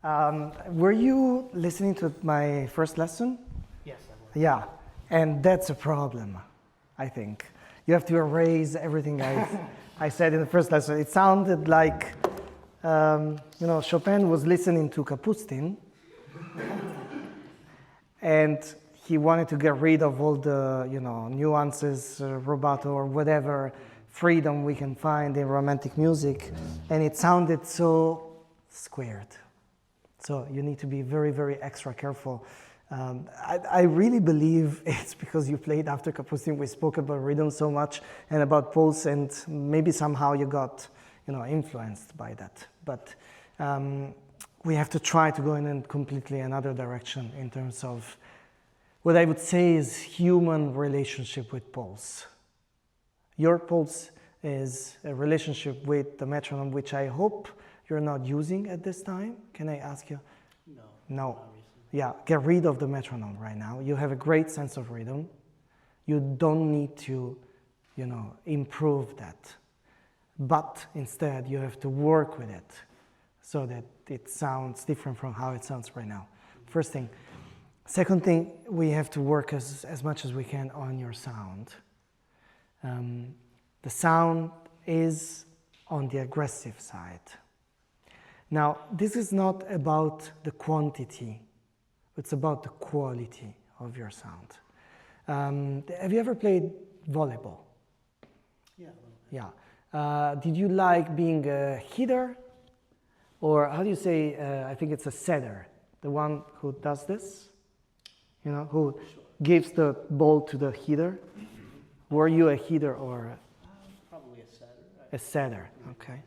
Were you listening to my first lesson? Yes, I was. Yeah, and that's a problem, I think. You have to erase everything I said in the first lesson. It sounded like, Chopin was listening to Kapustin, and he wanted to get rid of all the, nuances, rubato, or whatever freedom we can find in romantic music, and it sounded so squared. So you need to be very, very extra careful. I really believe it's because you played after Kapustin. We spoke about rhythm so much and about pulse, and maybe somehow you got, influenced by that. But we have to try to go in a completely another direction in terms of what I would say is human relationship with pulse. Your pulse is a relationship with the metronome, which I hope you're not using at this time. Can I ask you? No. Yeah, get rid of the metronome right now. You have a great sense of rhythm. You don't need to, improve that. But instead, you have to work with it so that it sounds different from how it sounds right now. First thing. Second thing, we have to work as much as we can on your sound. The sound is on the aggressive side. Now, this is not about the quantity, it's about the quality of your sound. Have you ever played volleyball? Yeah. Yeah. Did you like being a hitter? Or how do you say, I think it's a setter, the one who does this? Who gives the ball to the hitter? Were you a hitter or? Probably a setter. A setter, okay.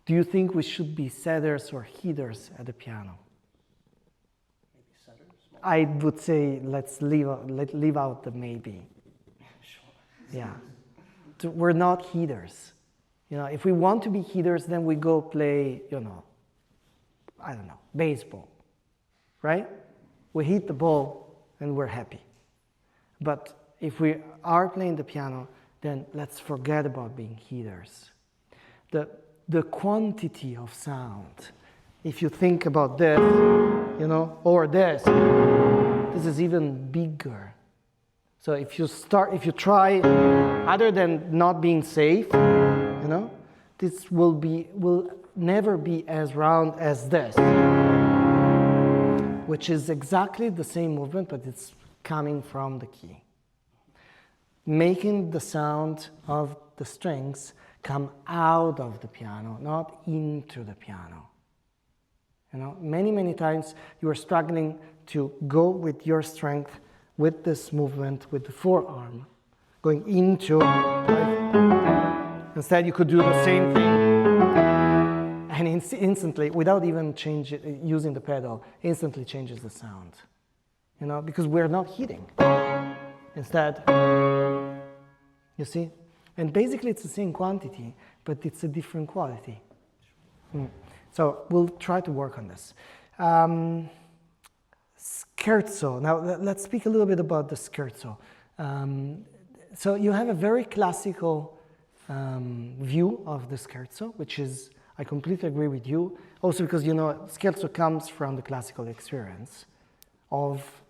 Do you think we should be setters or hitters at the piano? Maybe setters? I would say let's leave out the maybe. Sure. Yeah. We're not hitters. If we want to be hitters, then we go play, I don't know, baseball, right? We hit the ball and we're happy. But if we are playing the piano, then let's forget about being hitters. The quantity of sound, if you think about this, or this is even bigger. So if you try, other than not being safe, this will never be as round as this, which is exactly the same movement, but it's coming from the key. Making the sound of the strings come out of the piano, not into the piano. Many, many times you are struggling to go with your strength with this movement, with the forearm, going into. Instead, you could do the same thing, and instantly, without even using the pedal, instantly changes the sound. Because we're not hitting. Instead, you see? And basically it's the same quantity, but it's a different quality. So we'll try to work on this. Scherzo. Now let's speak a little bit about the scherzo. So you have a very classical view of the scherzo, which is, I completely agree with you. Also because, scherzo comes from the classical experience of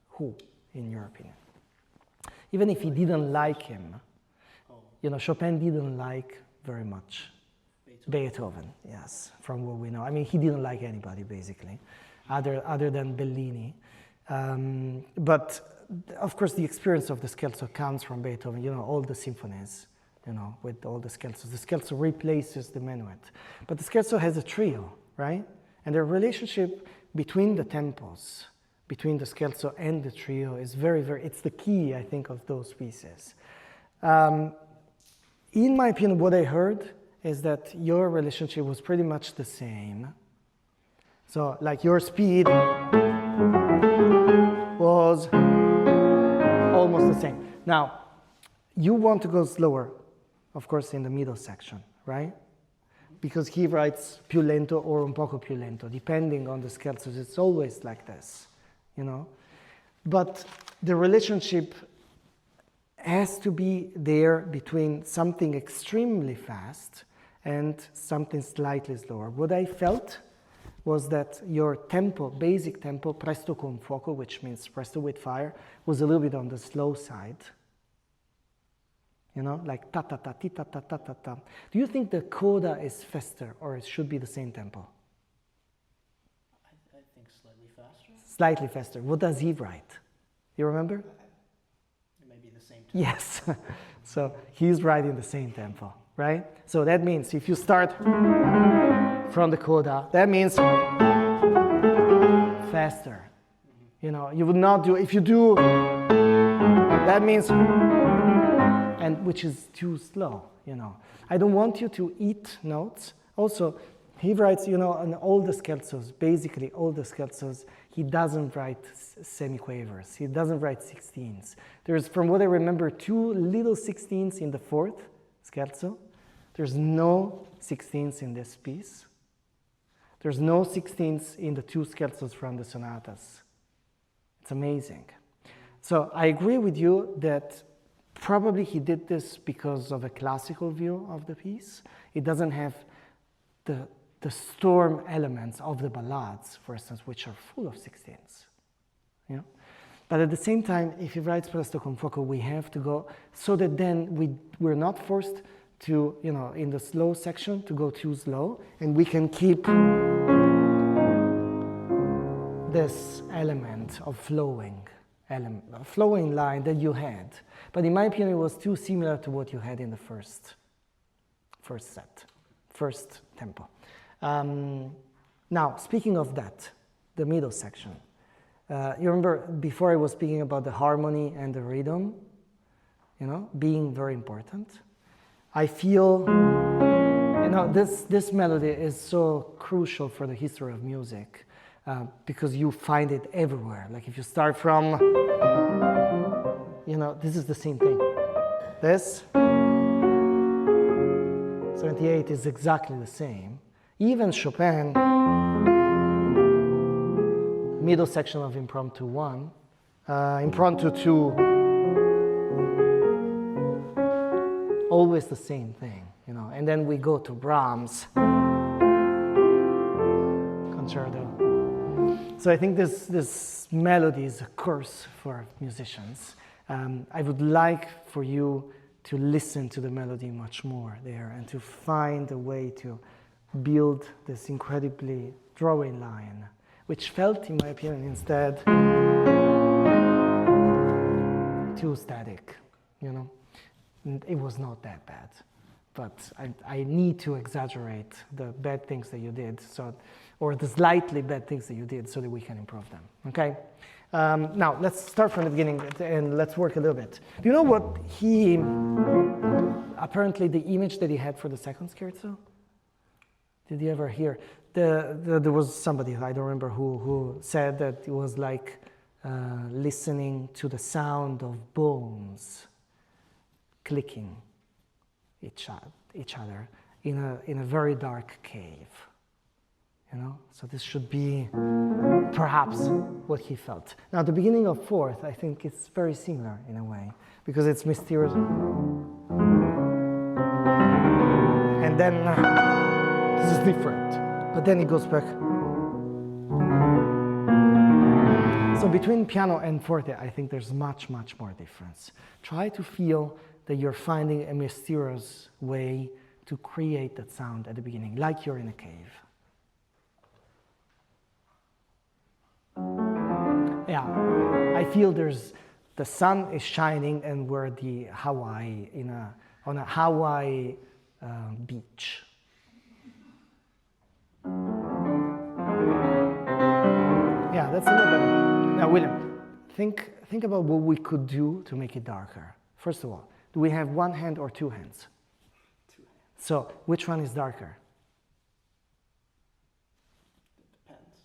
who, in your opinion? Even if he didn't like him, Chopin didn't like very much Beethoven, yes, from what we know. I mean, he didn't like anybody, basically, other than Bellini. But, of course, the experience of the scherzo comes from Beethoven, all the symphonies, with all the scherzos. The scherzo replaces the minuet. But the scherzo has a trio, right? And the relationship between the tempos, between the scherzo and the trio is very, very, it's the key, I think, of those pieces. In my opinion, what I heard is that your relationship was pretty much the same. So, like, your speed was almost the same. Now, you want to go slower, of course, in the middle section, right? Because he writes più lento or un poco più lento, depending on the scherzos. It's always like this, But the relationship has to be there between something extremely fast and something slightly slower. What I felt was that your tempo, basic tempo, presto con fuoco, which means presto with fire, was a little bit on the slow side. You know, like ta ta ta ti ta ta ta ta ta. Do you think the coda is faster or it should be the same tempo? I think slightly faster. Slightly faster. What does he write? You remember? It may be the same tempo. Yes. So he's writing the same tempo, right? So that means if you start from the coda, that means faster. You know, you would not do, if you do, that means, and which is too slow, you know. I don't want you to eat notes. Also, he writes, you know, on all the scherzos, basically all the scherzos, he doesn't write semiquavers. He doesn't write 16ths. There's, from what I remember, 2 little 16ths in the 4th scherzo. There's no 16ths in this piece. There's no 16ths in the 2 scherzos from the sonatas. It's amazing. So I agree with you that probably he did this because of a classical view of the piece. It doesn't have the storm elements of the ballades, for instance, which are full of 16ths. You know? But at the same time, if he writes presto con fuoco, we have to go, so that then we're not forced to, you know, in the slow section, to go too slow, and we can keep this element of flowing line that you had. But in my opinion, it was too similar to what you had in the first tempo. Now, speaking of that, the middle section. You remember before I was speaking about the harmony and the rhythm, you know, being very important. I feel, you know, this melody is so crucial for the history of music because you find it everywhere. Like if you start from, you know, this is the same thing. This 78 is exactly the same. Even Chopin, middle section of Impromptu 1, Impromptu 2, always the same thing, you know. And then we go to Brahms, concerto. So I think this melody is a curse for musicians. I would like for you to listen to the melody much more there and to find a way to build this incredibly drawing line, which felt, in my opinion, instead too static, you know. And it was not that bad, but I need to exaggerate the bad things that you did, or the slightly bad things that you did, so that we can improve them, okay? Now, let's start from the beginning and let's work a little bit. Do you know what apparently the image that he had for the second scherzo? Did you ever hear? There was somebody, I don't remember who said that it was like listening to the sound of bones clicking each other in a very dark cave. You know, so this should be perhaps what he felt. Now, the beginning of 4th, I think it's very similar in a way, because it's mysterious. And then this is different, but then it goes back. So between piano and forte, I think there's much, much more difference. Try to feel that you're finding a mysterious way to create that sound at the beginning, like you're in a cave. Yeah, I feel the sun is shining and we're on a Hawaii beach. Yeah, that's a little better. Now, William, think about what we could do to make it darker. First of all, do we have one hand or two hands? Two hands. So, which one is darker? It depends.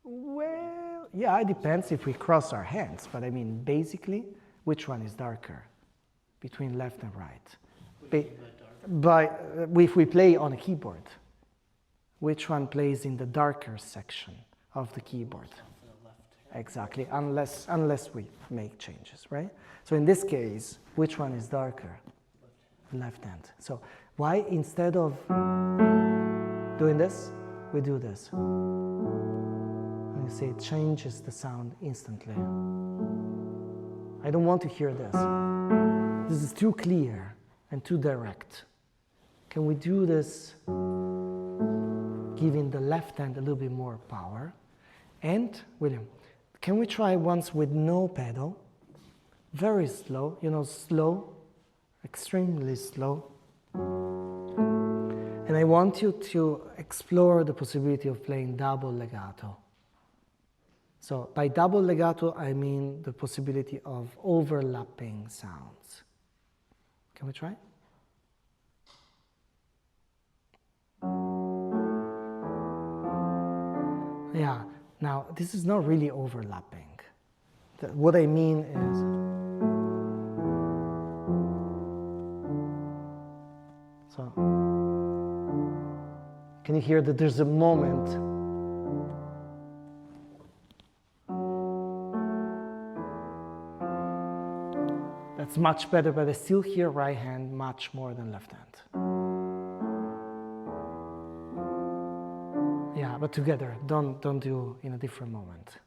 Well, yeah, it depends if we cross our hands, but I mean, basically, which one is darker between left and right? What do you mean by darker? If we play on a keyboard, which one plays in the darker section of the keyboard? For the left hand. Exactly, unless we make changes, right? So in this case, which one is darker? Left hand. Left hand. So why, instead of doing this, we do this. And you see it changes the sound instantly. I don't want to hear this. This is too clear and too direct. Can we do this, giving the left hand a little bit more power? And, William, can we try once with no pedal? Very slow, slow, extremely slow. And I want you to explore the possibility of playing double legato. So by double legato, I mean the possibility of overlapping sounds. Can we try? Yeah, now this is not really overlapping. What I mean is, so, can you hear that there's a moment? That's much better, but I still hear right hand much more than left hand. Yeah, but together, don't do in a different moment.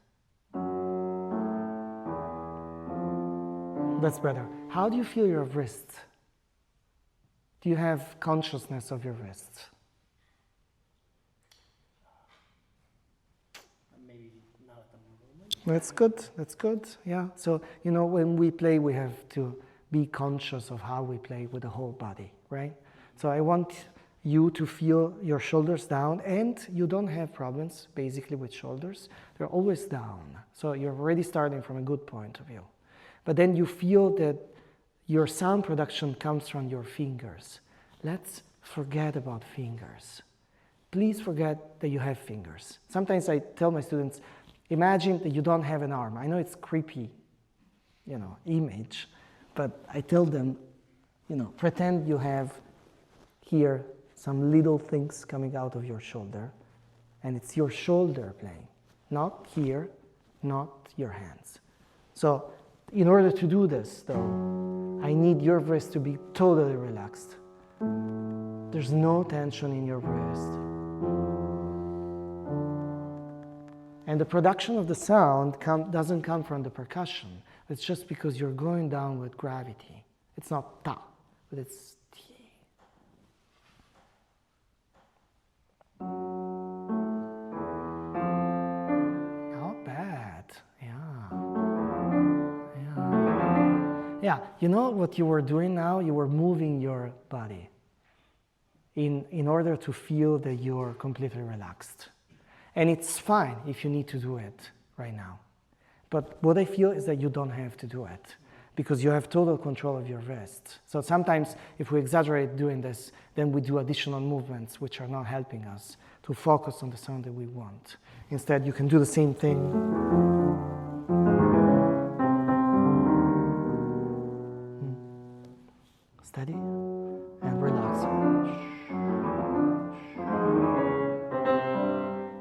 That's better. How do you feel your wrists? Do you have consciousness of your wrists? Maybe not at the moment. That's good, that's good, yeah. So, when we play, we have to be conscious of how we play with the whole body, right? So I want you to feel your shoulders down, and you don't have problems, basically, with shoulders. They're always down. So you're already starting from a good point of view. But then you feel that your sound production comes from your fingers. Let's forget about fingers. Please forget that you have fingers. Sometimes I tell my students, imagine that you don't have an arm. I know it's creepy, image, but I tell them, pretend you have here some little things coming out of your shoulder, and it's your shoulder playing, not here, not your hands. So in order to do this, though, I need your wrist to be totally relaxed. There's no tension in your wrist. And the production of the sound doesn't come from the percussion. It's just because you're going down with gravity. It's not ta, but it's ti. Not bad. Yeah, you know what you were doing now? You were moving your body in order to feel that you're completely relaxed. And it's fine if you need to do it right now. But what I feel is that you don't have to do it because you have total control of your wrist. So sometimes if we exaggerate doing this, then we do additional movements which are not helping us to focus on the sound that we want. Instead, you can do the same thing. Steady and relax.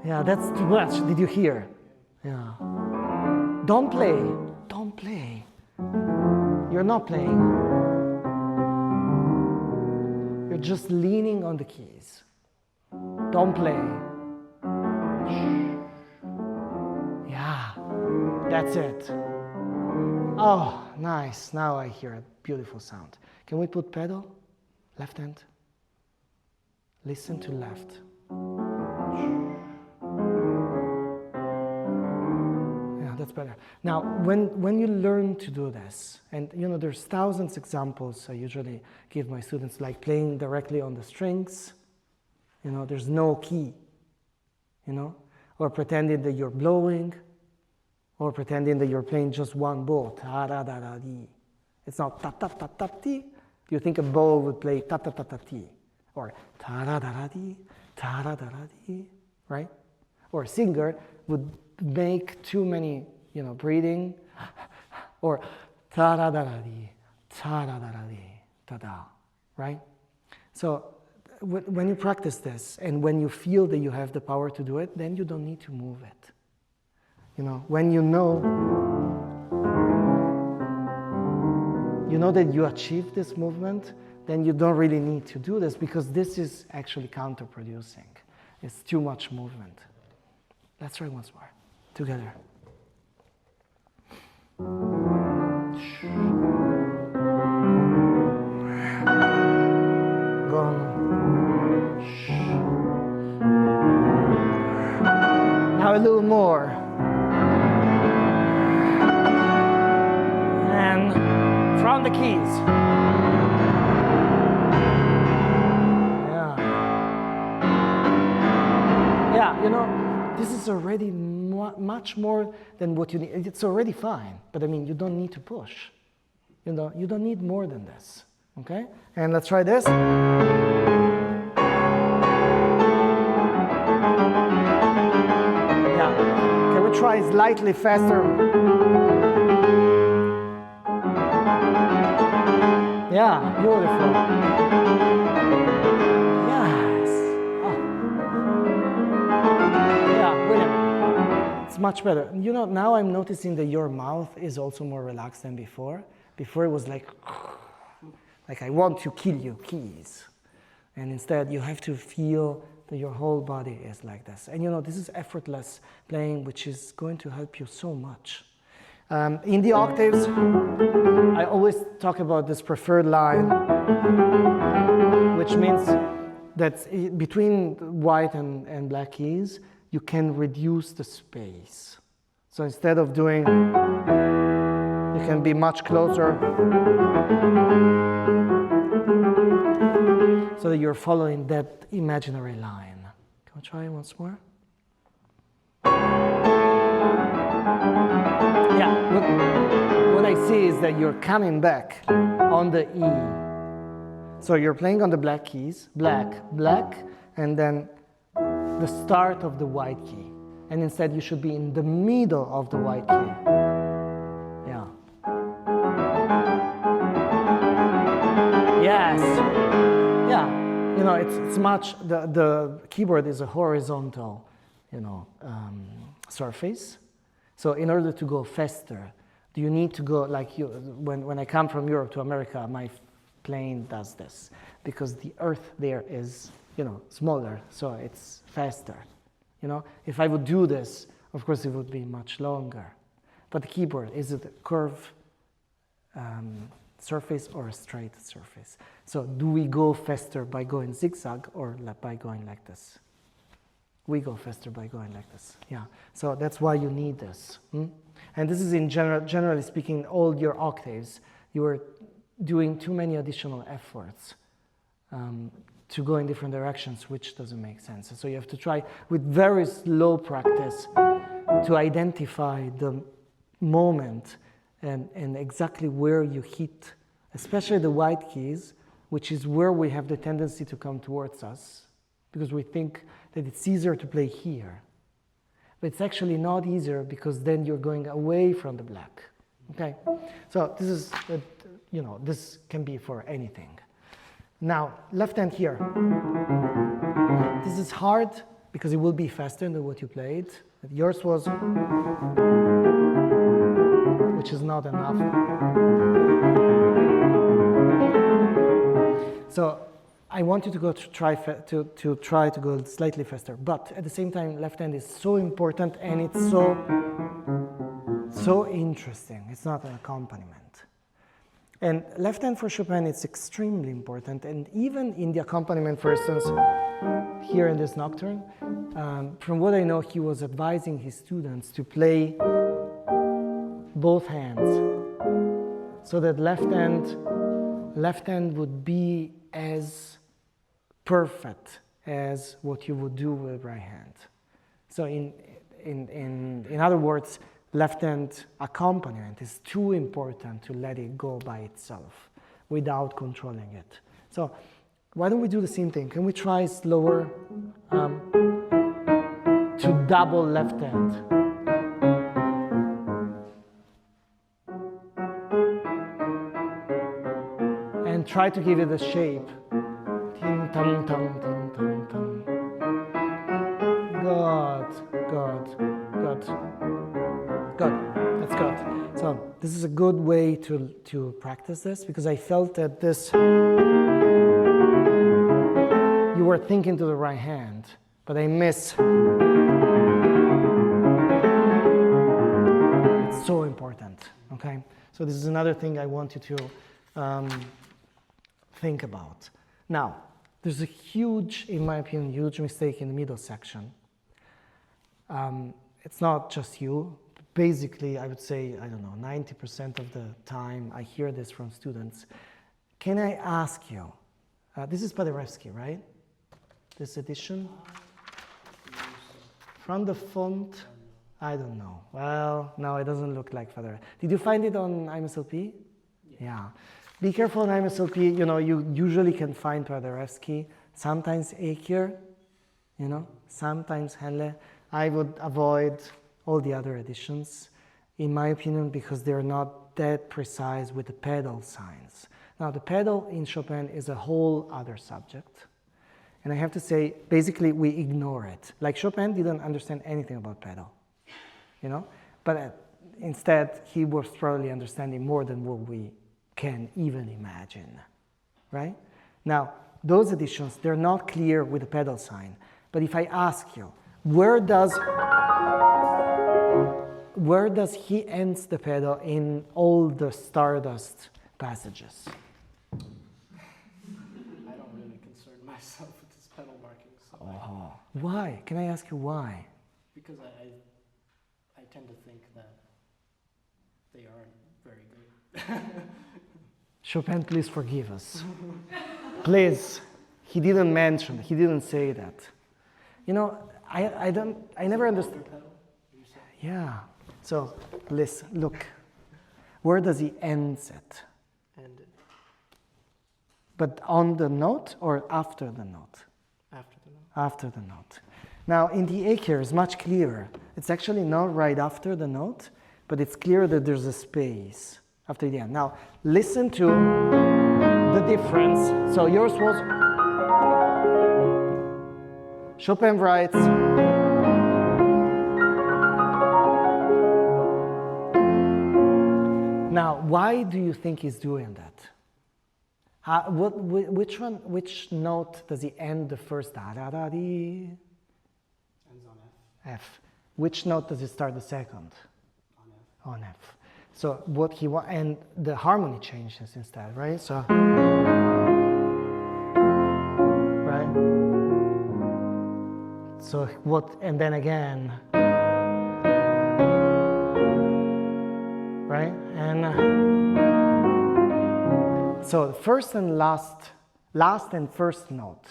Yeah, that's too much. Did you hear? Yeah. Don't play. Don't play. You're not playing. You're just leaning on the keys. Don't play. Yeah, that's it. Oh, nice. Now I hear a beautiful sound. Can we put pedal? Left hand. Listen to left. Yeah, that's better. Now, when you learn to do this, and there's thousands of examples I usually give my students, like playing directly on the strings, there's no key, or pretending that you're blowing, or pretending that you're playing just one bow, ta-da-da-da-dee. It's not ta-ta-ta-ta-ti. You think a bow would play ta-ta-ta-ta-ti, or ta-da-da-da-dee, ta-da-da-da-dee, right? Or a singer would make too many, breathing, or ta-da-da-da-dee, ta-da-da-da-dee, ta-da, right? So when you practice this, and when you feel that you have the power to do it, then you don't need to move it. When you know that you achieved this movement, then you don't really need to do this because this is actually counterproducing. It's too much movement. Let's try once more, together. Now a little more. And from the keys. Yeah, you know, this is already much more than what you need. It's already fine, but I mean, you don't need to push. You know, you don't need more than this, okay? And let's try this. Can we try slightly faster? Yeah, beautiful. Yes. Oh. Yeah, brilliant. It's much better. You know, now I'm noticing that your mouth is also more relaxed than before. Before it was like I want to kill you, keys. And instead you have to feel that your whole body is like this. And you know, this is effortless playing, which is going to help you so much. In the octaves, I always talk about this preferred line, which means that between white and black keys, you can reduce the space. So instead of doing, you can be much closer, so that you're following that imaginary line. Can we try it once more? Yeah, look, what I see is that you're coming back on the E. So you're playing on the black keys, black, black, and then the start of the white key. And instead you should be in the middle of the white key. Yeah. Yes. Yeah, you know, it's much, the keyboard is a horizontal, you know, surface. So in order to go faster, do you need to go like you, when I come from Europe to America, my plane does this because the earth there is, you know, smaller, so it's faster. You know, if I would do this, of course it would be much longer. But the keyboard, is it a curved surface or a straight surface? So do we go faster by going zigzag or by going like this? We go faster by going like this, yeah. So that's why you need this. And this is in generally speaking, all your octaves, you are doing too many additional efforts to go in different directions, which doesn't make sense. So you have to try with very slow practice to identify the moment and exactly where you hit, especially the white keys, which is where we have the tendency to come towards us, because we think that it's easier to play here. But it's actually not easier, because then you're going away from the black. Okay? So this is, you know, this can be for anything. Now, left hand here. This is hard, because it will be faster than what you played. Yours was, which is not enough. So I want you to go to try to go slightly faster, but at the same time, left hand is so important and it's so interesting. It's not an accompaniment. And left hand for Chopin, it's extremely important. And even in the accompaniment, for instance, here in this nocturne, from what I know, he was advising his students to play both hands, so that left hand would be as perfect as what you would do with right hand. So in other words, left hand accompaniment is too important to let it go by itself without controlling it. So why don't we do the same thing? Can we try slower to double left hand? And try to give it a shape. Tim, tam, tam, tim, tam, tam. Good. That's good. So this is a good way to practice this, because I felt that this, you were thinking to the right hand, but I miss. It's so important, okay? So this is another thing I want you to think about. Now, there's a huge, in my opinion, huge mistake in the middle section. It's not just you. Basically, I would say, I don't know, 90% of the time I hear this from students. Can I ask you, this is Paderewski, right? This edition? From the font, I don't know. Well, no, it doesn't look like Paderewski. Did you find it on IMSLP? Yeah. Be careful on IMSLP, you know, you usually can find Paderewski, sometimes Ekier, you know, sometimes Henle. I would avoid all the other editions, in my opinion, because they're not that precise with the pedal signs. Now, the pedal in Chopin is a whole other subject. And I have to say, basically, we ignore it. Like Chopin didn't understand anything about pedal, you know? But instead, he was probably understanding more than what we can even imagine, right? Now, those editions, they're not clear with the pedal sign. But if I ask you, where does he ends the pedal in all the Stardust passages? I don't really concern myself with this pedal marking. So Why? Can I ask you why? Because I tend to think that they aren't very good. Chopin, please forgive us. Please. He didn't say that. You know, I never understood. Yeah. So, listen, look. Where does he end it? And But on the note or after the note? after the note. After the note. Now, in the Ekier, it's much clearer. It's actually not right after the note, but it's clear that there's a space after the end. Now, listen to the difference. So yours was, Chopin writes, now, why do you think he's doing that? Which note does he end the first da-da-da-dee? Ends on F. F. Which note does he start the second? On F. On F. So what he wants, and the harmony changes instead, right? So, right? So what, and then again, right? And so first and last and first note,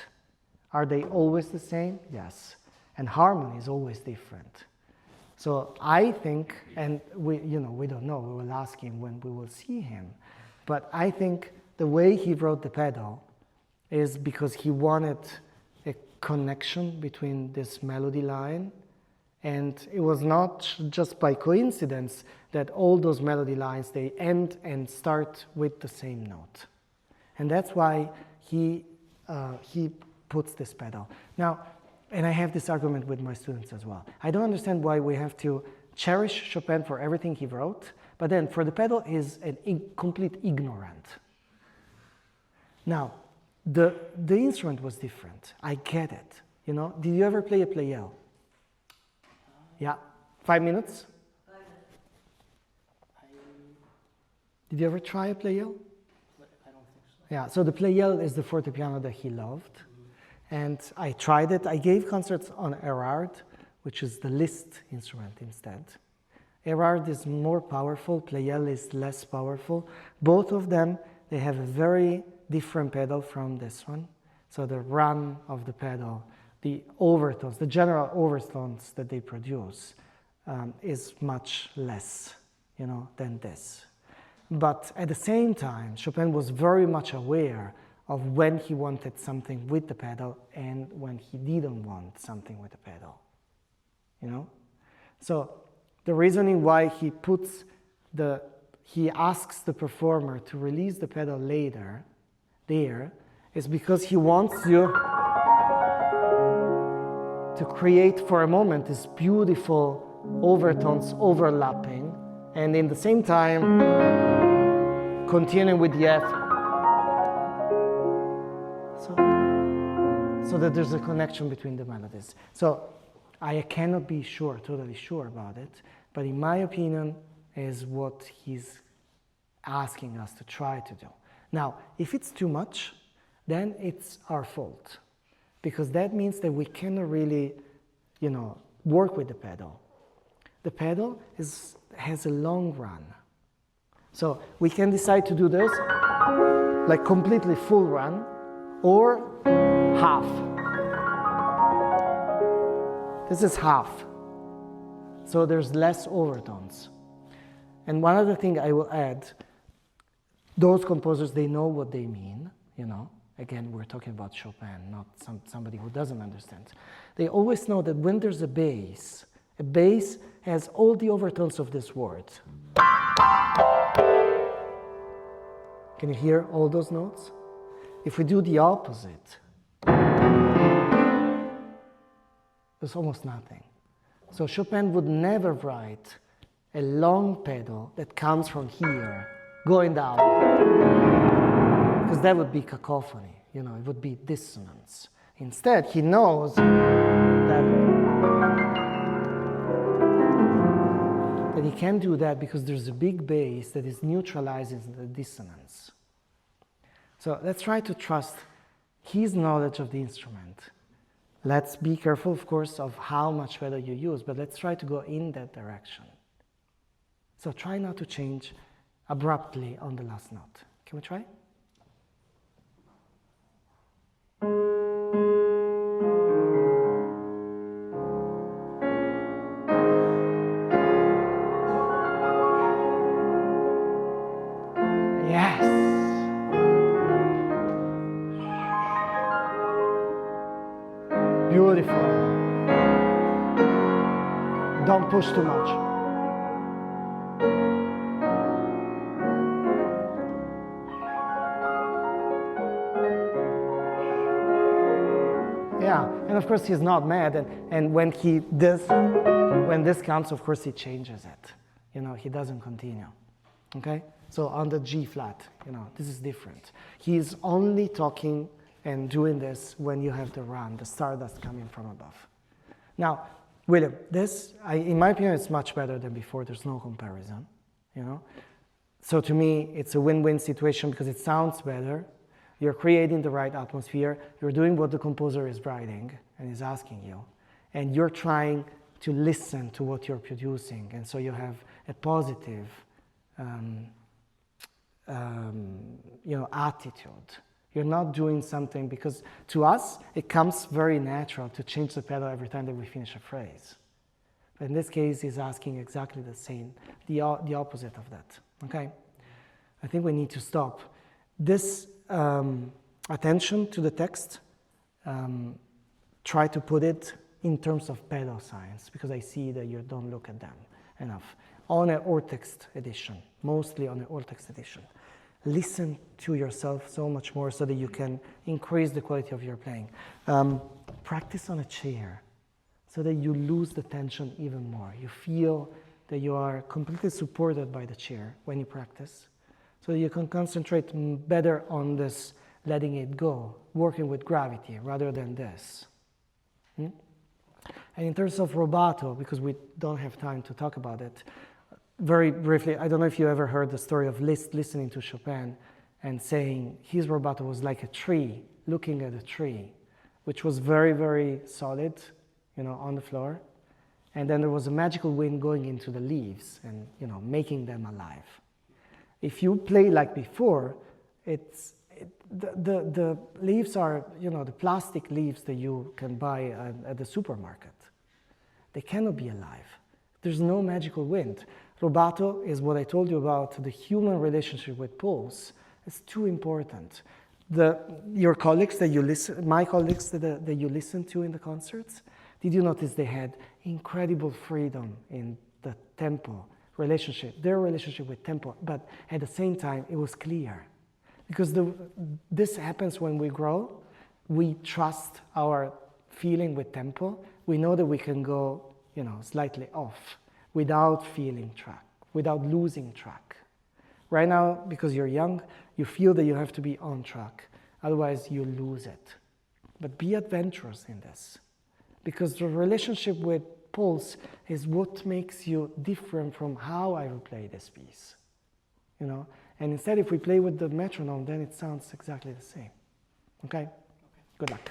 are they always the same? Yes. And harmony is always different. So I think, and we don't know, we will ask him when we will see him, but I think the way he wrote the pedal is because he wanted a connection between this melody line, and it was not just by coincidence that all those melody lines, they end and start with the same note. And that's why he puts this pedal. Now, and I have this argument with my students as well. I don't understand why we have to cherish Chopin for everything he wrote, but then for the pedal he's a complete ignorant. Now, the instrument was different. I get it. You know, did you ever play a Pleyel? Yeah, 5 minutes? Did you ever try a Pleyel? I don't think so. Yeah, so the Pleyel is the fortepiano that he loved. And I tried it. I gave concerts on Erard, which is the Liszt instrument instead. Erard is more powerful, Pleyel is less powerful. Both of them, they have a very different pedal from this one. So the run of the pedal, the overtones, the general overtones that they produce is much less, than this. But at the same time, Chopin was very much aware of when he wanted something with the pedal and when he didn't want something with the pedal, So the reasoning why he asks the performer to release the pedal later, there, is because he wants you to create for a moment this beautiful overtones overlapping, and in the same time, continue with the F. so that there's a connection between the melodies. So I cannot be sure, totally sure about it, but in my opinion is what he's asking us to try to do. Now, if it's too much, then it's our fault, because that means that we cannot really, work with the pedal. The pedal has a long run. So we can decide to do this, like completely full run, or half. This is half. So there's less overtones. And one other thing I will add, those composers, they know what they mean, Again, we're talking about Chopin, not somebody who doesn't understand. They always know that when there's a bass has all the overtones of this word. Can you hear all those notes? If we do the opposite, there's almost nothing. So Chopin would never write a long pedal that comes from here, going down, because that would be cacophony, it would be dissonance. Instead, he knows that he can't do that because there's a big bass that is neutralizing the dissonance. So let's try to trust his knowledge of the instrument. Let's be careful, of course, of how much pedal you use, but let's try to go in that direction. So try not to change abruptly on the last note. Can we try? Yes. Beautiful. Don't push too much. Yeah, and of course he's not mad, and when this comes, of course he changes it. He doesn't continue. Okay? So on the G flat, this is different. He's only talking and doing this when you have the run, the stardust coming from above. Now, William, in my opinion, it's much better than before. There's no comparison, So to me, it's a win-win situation because it sounds better. You're creating the right atmosphere. You're doing what the composer is writing and is asking you. And you're trying to listen to what you're producing. And so you have a positive attitude. You're not doing something because to us, it comes very natural to change the pedal every time that we finish a phrase. But in this case, he's asking exactly the same, the opposite of that. Okay? I think we need to stop. This attention to the text, try to put it in terms of pedal science, because I see that you don't look at them enough. On an all text edition, mostly on an all text edition. Listen to yourself so much more so that you can increase the quality of your playing. Practice on a chair so that you lose the tension even more. You feel that you are completely supported by the chair when you practice, so that you can concentrate better on this letting it go, working with gravity rather than this. And in terms of rubato, because we don't have time to talk about it, very briefly, I don't know if you ever heard the story of Liszt listening to Chopin and saying his rubato was like a tree, looking at a tree, which was very, very solid, on the floor. And then there was a magical wind going into the leaves and, making them alive. If you play like before, the leaves are, the plastic leaves that you can buy at the supermarket. They cannot be alive. There's no magical wind. Rubato is what I told you about the human relationship with pulse. It's too important. Your colleagues that you listen, my colleagues that you listen to in the concerts, did you notice they had incredible freedom in the tempo relationship, their relationship with tempo, but at the same time it was clear. Because this happens when we grow. We trust our feeling with tempo. We know that we can go, slightly off without feeling track, without losing track. Right now, because you're young, you feel that you have to be on track. Otherwise, you lose it. But be adventurous in this, because the relationship with pulse is what makes you different from how I will play this piece. You know, and instead if we play with the metronome, then it sounds exactly the same. Okay? Good luck.